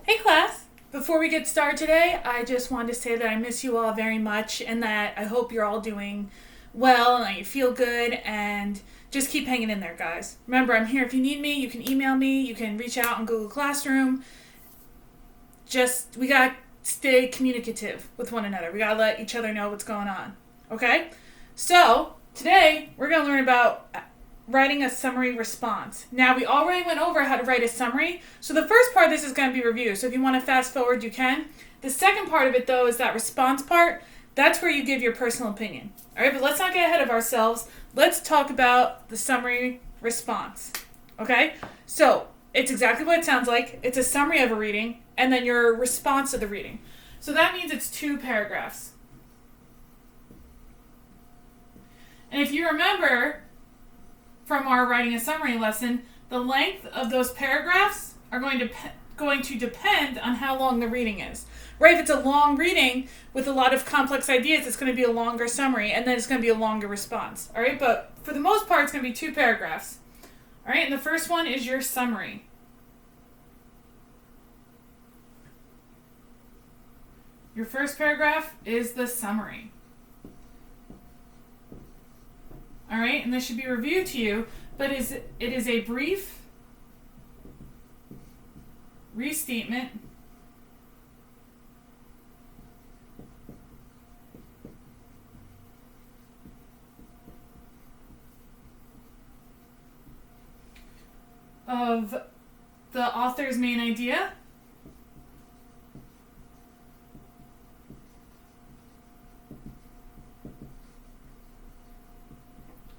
Hey class! Before we get started today, I just wanted to say that I miss you all very much and that I hope you're all doing well and that you feel good and just keep hanging in there, guys. Remember, I'm here if you need me. You can email me. You can reach out on Google Classroom. We gotta stay communicative with one another. We gotta let each other know what's going on. Okay? So, today we're gonna learn about writing a summary response. Now, we already went over how to write a summary, so the first part of this is going to be review. So if you want to fast forward, you can. The second part of it, though, is that response part. That's where you give your personal opinion. All right, but let's not get ahead of ourselves. Let's talk about the summary response. Okay? So it's exactly what it sounds like. It's a summary of a reading, and then your response to the reading. So that means it's 2 paragraphs. And if you remember from our writing a summary lesson, the length of those paragraphs are going to depend on how long the reading is. Right? If it's a long reading with a lot of complex ideas, it's going to be a longer summary, and then it's going to be a longer response. All right? But for the most part, it's going to be 2 paragraphs. All right? And the first one is your summary. Your first paragraph is the summary. All right, and this should be reviewed to you, but it is a brief restatement of the author's main idea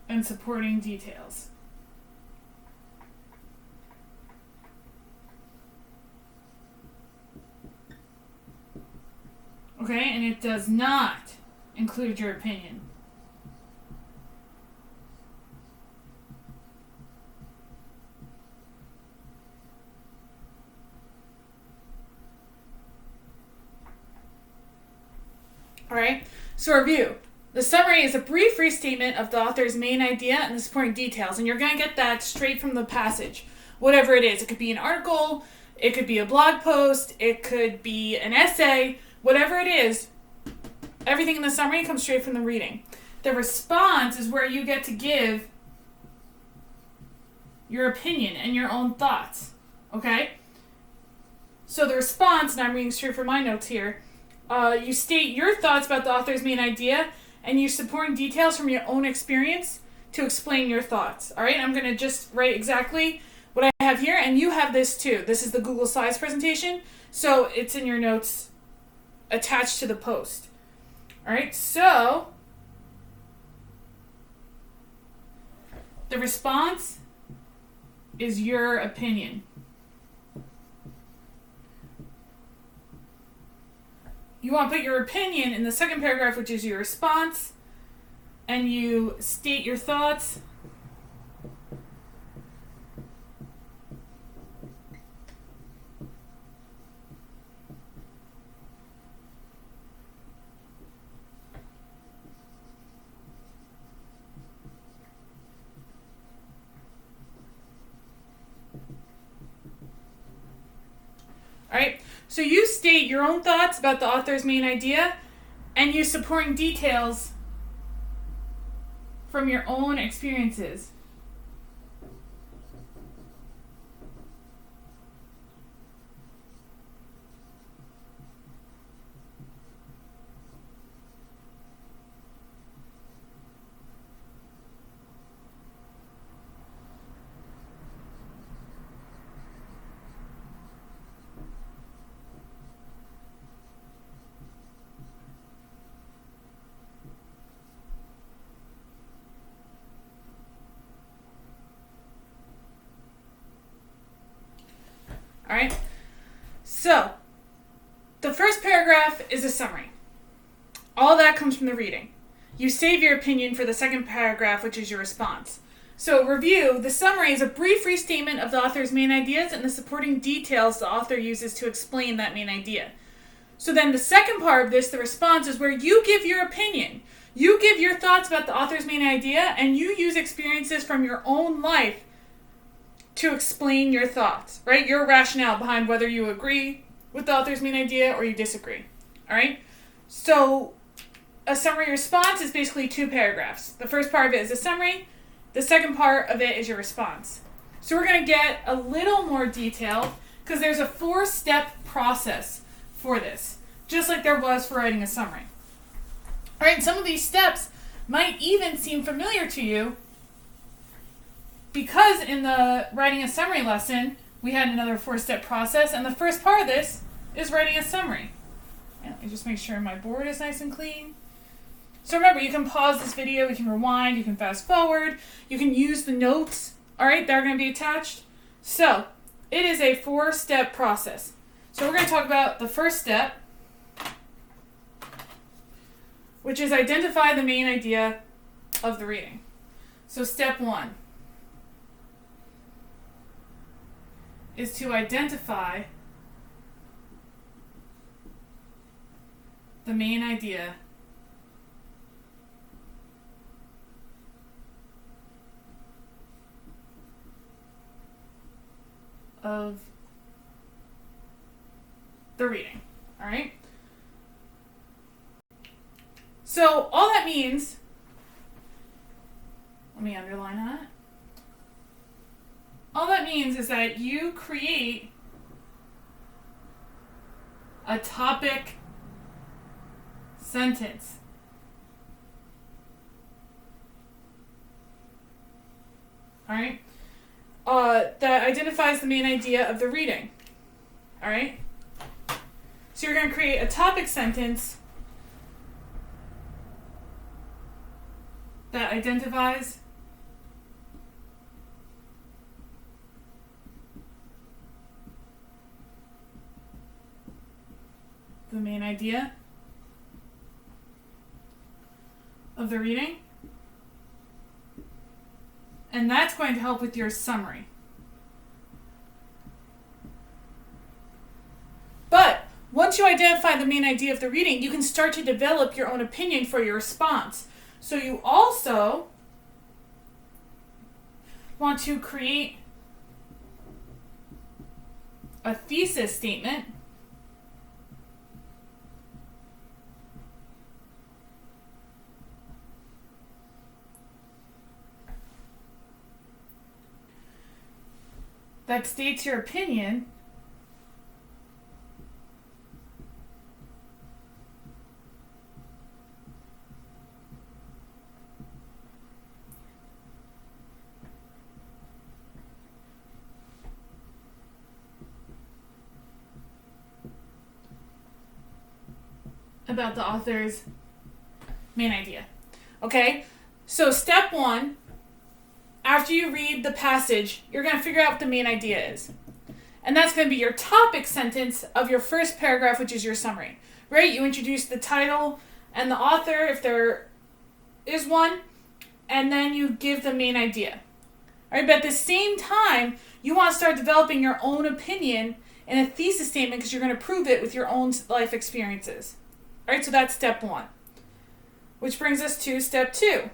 and supporting details. Okay, and it does not include your opinion. All right, so review. The summary is a brief restatement of the author's main idea and the supporting details, and you're going to get that straight from the passage, whatever it is. It could be an article, it could be a blog post, it could be an essay, whatever it is, everything in the summary comes straight from the reading. The response is where you get to give your opinion and your own thoughts, okay? So the response, and I'm reading straight from my notes here, you state your thoughts about the author's main idea and you're supporting details from your own experience to explain your thoughts. All right, I'm going to just write exactly what I have here, and you have this too. This is the Google Slides presentation, so it's in your notes attached to the post. All right, so the response is your opinion. You want to put your opinion in the second paragraph, which is your response, and you state your thoughts. All right, so you state your own thoughts about the author's main idea and you supporting details from your own experiences. All right, so the first paragraph is a summary. All that comes from the reading. You save your opinion for the second paragraph, which is your response. So review, the summary is a brief restatement of the author's main ideas and the supporting details the author uses to explain that main idea. So then the second part of this, the response, is where you give your opinion. You give your thoughts about the author's main idea, and you use experiences from your own life to explain your thoughts, right? Your rationale behind whether you agree with the author's main idea or you disagree. All right? So a summary response is basically 2 paragraphs. The first part of it is a summary. The second part of it is your response. So we're going to get a little more detailed because there's a 4-step process for this, just like there was for writing a summary. All right, some of these steps might even seem familiar to you because in the writing a summary lesson, we had another 4-step process, and the first part of this is writing a summary. And let me just make sure my board is nice and clean. So remember, you can pause this video, you can rewind, you can fast forward, you can use the notes, all right, that are going to be attached. So it is a 4-step process. So we're going to talk about the first step, which is identify the main idea of the reading. So step 1 is to identify the main idea of the reading. All right? So all that means, let me underline that. All that means is that you create a topic sentence. All right? That identifies the main idea of the reading. All right? So you're going to create a topic sentence that identifies the main idea of the reading. And that's going to help with your summary. But once you identify the main idea of the reading, you can start to develop your own opinion for your response. So you also want to create a thesis statement that states your opinion about the author's main idea. Okay? So step 1, after you read the passage, you're going to figure out what the main idea is. And that's going to be your topic sentence of your first paragraph, which is your summary. Right? You introduce the title and the author, if there is one, and then you give the main idea. All right? But at the same time, you want to start developing your own opinion in a thesis statement because you're going to prove it with your own life experiences. All right? So that's step 1. Which brings us to step 2.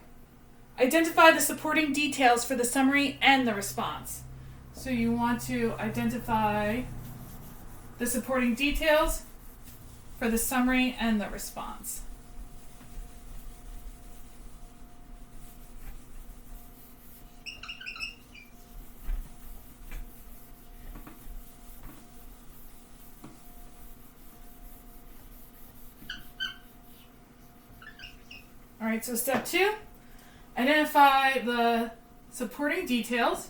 Identify the supporting details for the summary and the response. So you want to identify the supporting details for the summary and the response. All right, so step 2. Identify the supporting details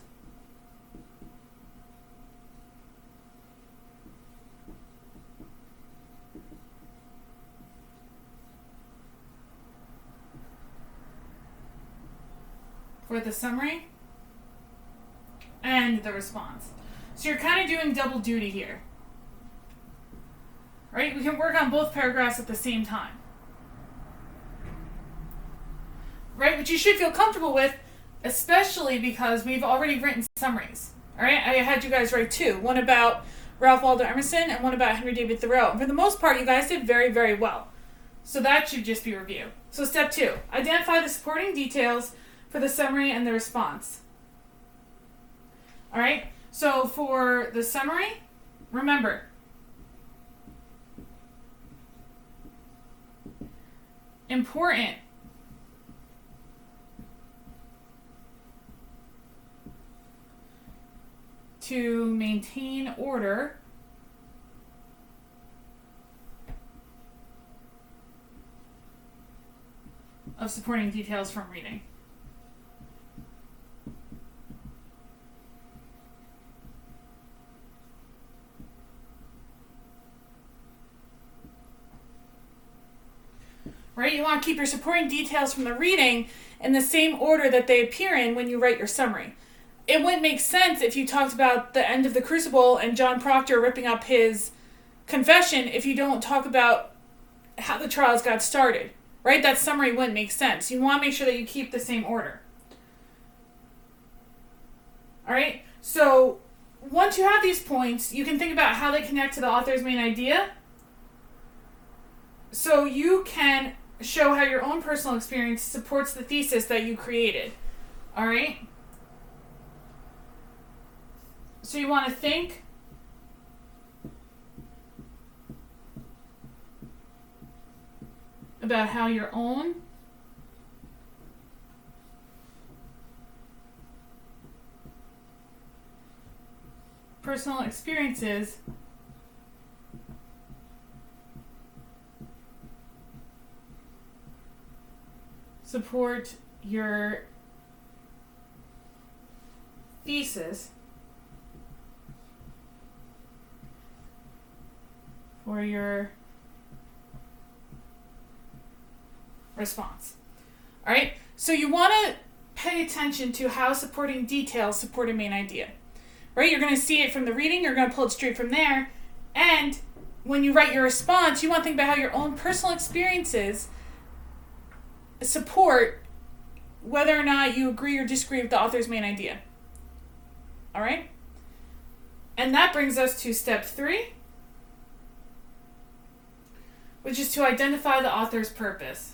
for the summary and the response. So you're kind of doing double duty here. Right? We can work on both paragraphs at the same time. Right, which you should feel comfortable with, especially because we've already written summaries. All right, I had you guys write 2, one about Ralph Waldo Emerson and one about Henry David Thoreau. And for the most part, you guys did very, very well. So that should just be review. So step 2, identify the supporting details for the summary and the response. All right, so for the summary, remember, important to maintain order of supporting details from reading. Right? You want to keep your supporting details from the reading in the same order that they appear in when you write your summary. It wouldn't make sense if you talked about the end of the Crucible and John Proctor ripping up his confession if you don't talk about how the trials got started. Right? That summary wouldn't make sense. You want to make sure that you keep the same order. Alright? So, once you have these points, you can think about how they connect to the author's main idea. So you can show how your own personal experience supports the thesis that you created. Alright? So you want to think about how your own personal experiences support your thesis for your response. Alright? So you want to pay attention to how supporting details support a main idea. Right? You're going to see it from the reading, you're going to pull it straight from there, and when you write your response, you want to think about how your own personal experiences support whether or not you agree or disagree with the author's main idea. Alright? And that brings us to step 3, which is to identify the author's purpose.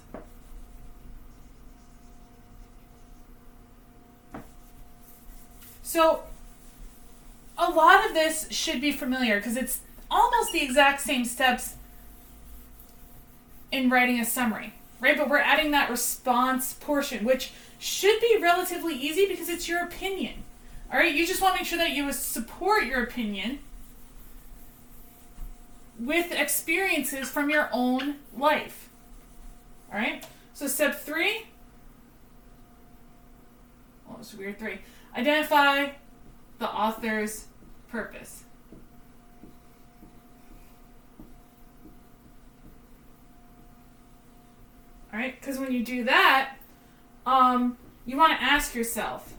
So, a lot of this should be familiar because it's almost the exact same steps in writing a summary, right? But we're adding that response portion, which should be relatively easy because it's your opinion. All right, you just want to make sure that you support your opinion with experiences from your own life. All right, so step 3. Oh, it's a weird 3. Identify the author's purpose. All right, because when you do that, you want to ask yourself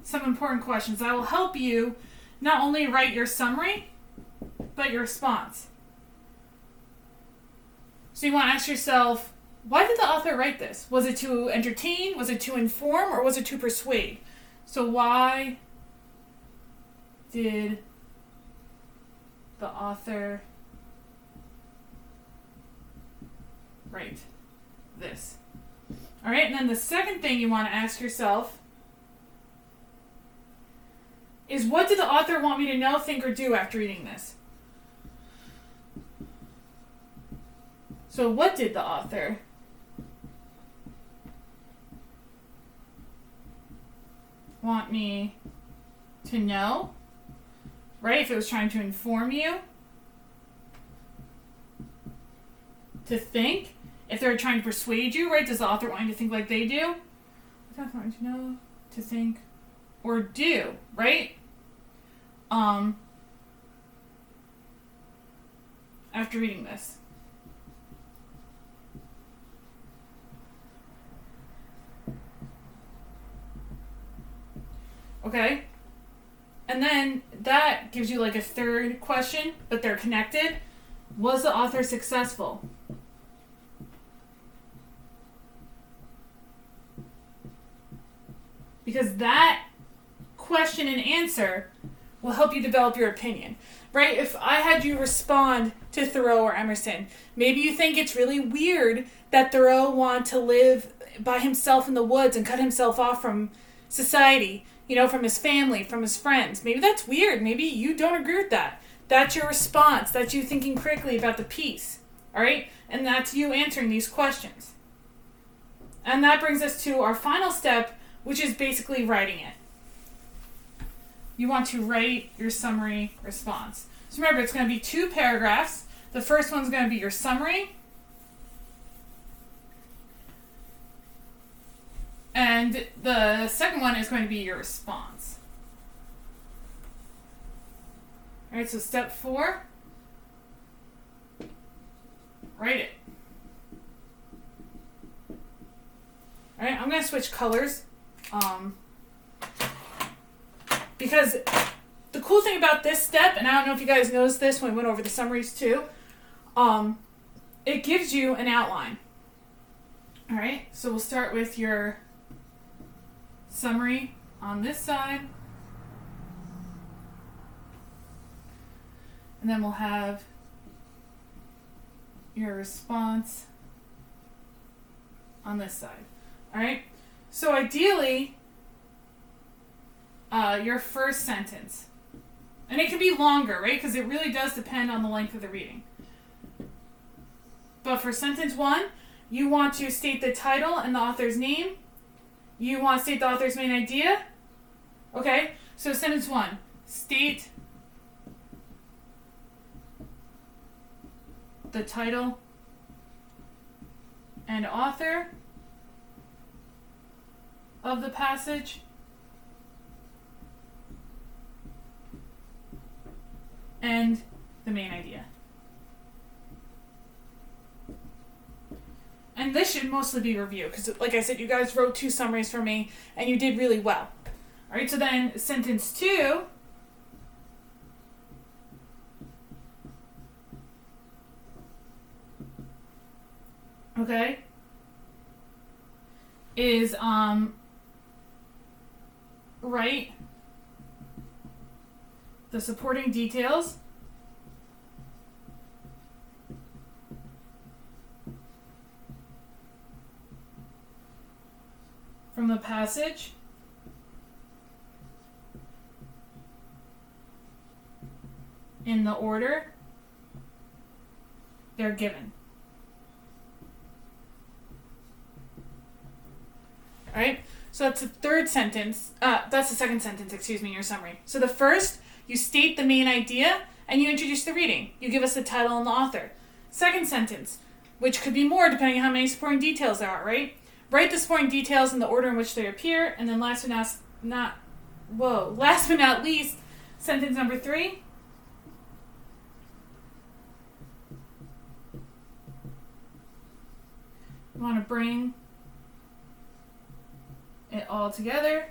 some important questions that will help you not only write your summary, but your response. So you want to ask yourself, why did the author write this? Was it to entertain? Was it to inform? Or was it to persuade? So why did the author write this? All right, and then the second thing you want to ask yourself is, what did the author want me to know, think, or do after reading this? So what did the author want me to know? Right? If it was trying to inform you, to think. If they're trying to persuade you, right? Does the author want you to think like they do? What does the author want you to know, to think, or do, right? After reading this. Okay? And then that gives you like a third question, but they're connected. Was the author successful? Because that question and answer will help you develop your opinion, right? If I had you respond to Thoreau or Emerson, maybe you think it's really weird that Thoreau wanted to live by himself in the woods and cut himself off from society, you know, from his family, from his friends. Maybe that's weird. Maybe you don't agree with that. That's your response. That's you thinking critically about the piece, All right? And that's you answering these questions. And that brings us to our final step, which is basically writing it. You want to write your summary response. So remember, it's going to be 2 paragraphs. The first one's going to be your summary. And the second one is going to be your response. All right, so step 4, write it. All right, I'm going to switch colors because the cool thing about this step, and I don't know if you guys noticed this when we went over the summaries too, it gives you an outline. All right, so we'll start with your summary on this side. And then we'll have your response on this side. All right? So ideally, your first sentence. And it can be longer, right? Because it really does depend on the length of the reading. But for sentence 1, you want to state the title and the author's name. You want to state the author's main idea. Okay? So sentence 1, state the title and author of the passage. And the main idea. And this should mostly be review, because like I said, you guys wrote 2 summaries for me, and you did really well. All right, so then sentence 2, okay, is write the supporting details from the passage in the order they're given. All right, so that's the third sentence. That's the second sentence, excuse me, in your summary. So the first, you state the main idea and you introduce the reading. You give us the title and the author. Second sentence, which could be more depending on how many supporting details there are, right? Write the supporting details in the order in which they appear, and then last but not least, sentence number 3. You want to bring it all together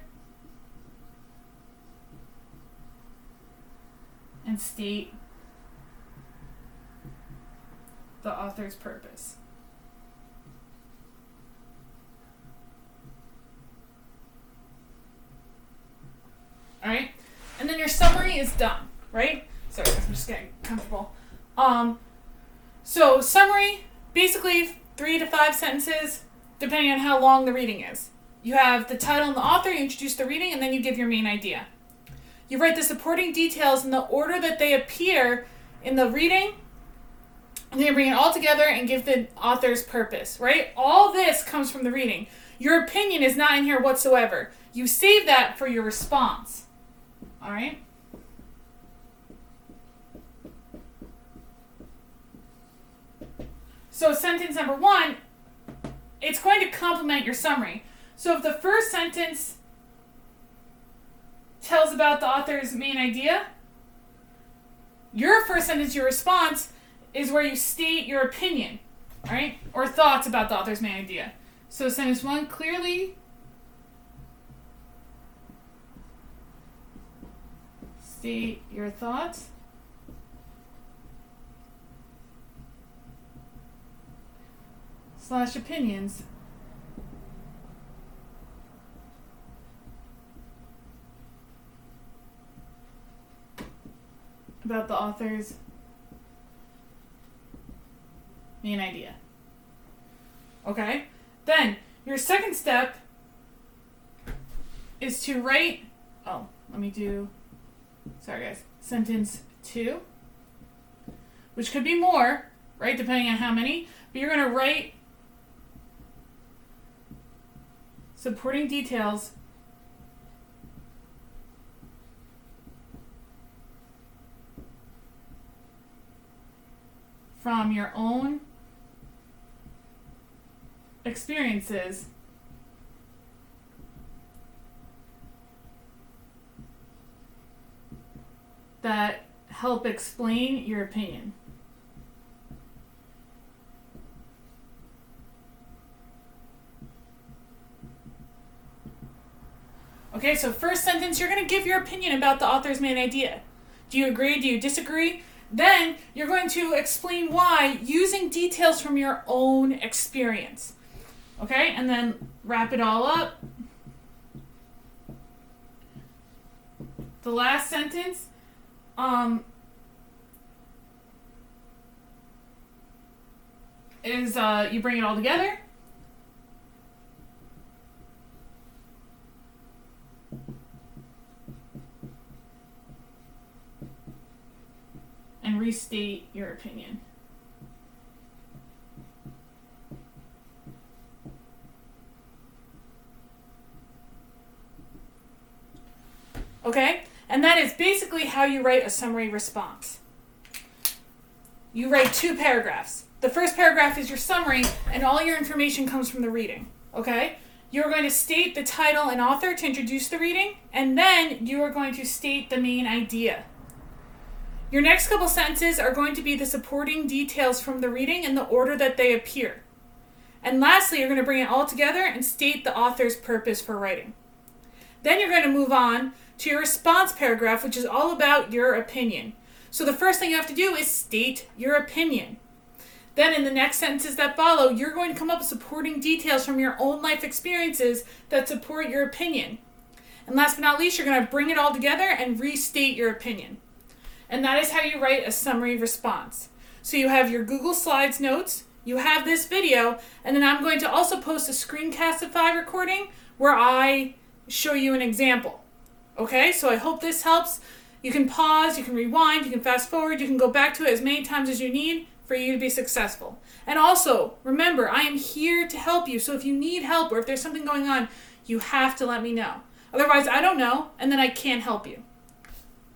and state the author's purpose. All right, and then your summary is done, right? Sorry, I'm just getting comfortable. So summary, basically 3 to 5 sentences, depending on how long the reading is. You have the title and the author, you introduce the reading, and then you give your main idea. You write the supporting details in the order that they appear in the reading, and then you bring it all together and give the author's purpose, right? All this comes from the reading. Your opinion is not in here whatsoever. You save that for your response. All right? So sentence number 1, it's going to complement your summary. So if the first sentence tells about the author's main idea, your first sentence, your response, is where you state your opinion, all right? Or thoughts about the author's main idea. So sentence 1, clearly state your thoughts / opinions about the author's main idea. Okay? Then, your second step is to write, sorry guys, sentence 2, which could be more, right? Depending on how many. But you're going to write supporting details from your own experiences that help explain your opinion. Okay, so first sentence, you're going to give your opinion about the author's main idea. Do you agree? Do you disagree? Then you're going to explain why using details from your own experience. Okay, and then wrap it all up. The last sentence, is you bring it all together. And restate your opinion. Okay? And that is basically how you write a summary response. You write 2 paragraphs. The first paragraph is your summary, and all your information comes from the reading. Okay? You're going to state the title and author to introduce the reading, and then you are going to state the main idea. Your next couple sentences are going to be the supporting details from the reading in the order that they appear. And lastly, you're going to bring it all together and state the author's purpose for writing. Then you're going to move on to your response paragraph, which is all about your opinion. So the first thing you have to do is state your opinion. Then in the next sentences that follow, you're going to come up with supporting details from your own life experiences that support your opinion. And last but not least, you're going to bring it all together and restate your opinion. And that is how you write a summary response. So you have your Google Slides notes, you have this video, and then I'm going to also post a Screencastify recording where I show you an example. Okay, so I hope this helps. You can pause, you can rewind, you can fast forward, you can go back to it as many times as you need for you to be successful. And also, remember, I am here to help you. So if you need help or if there's something going on, you have to let me know. Otherwise, I don't know, and then I can't help you.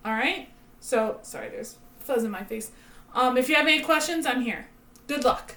All right? So, sorry, there's fuzz in my face. If you have any questions, I'm here. Good luck.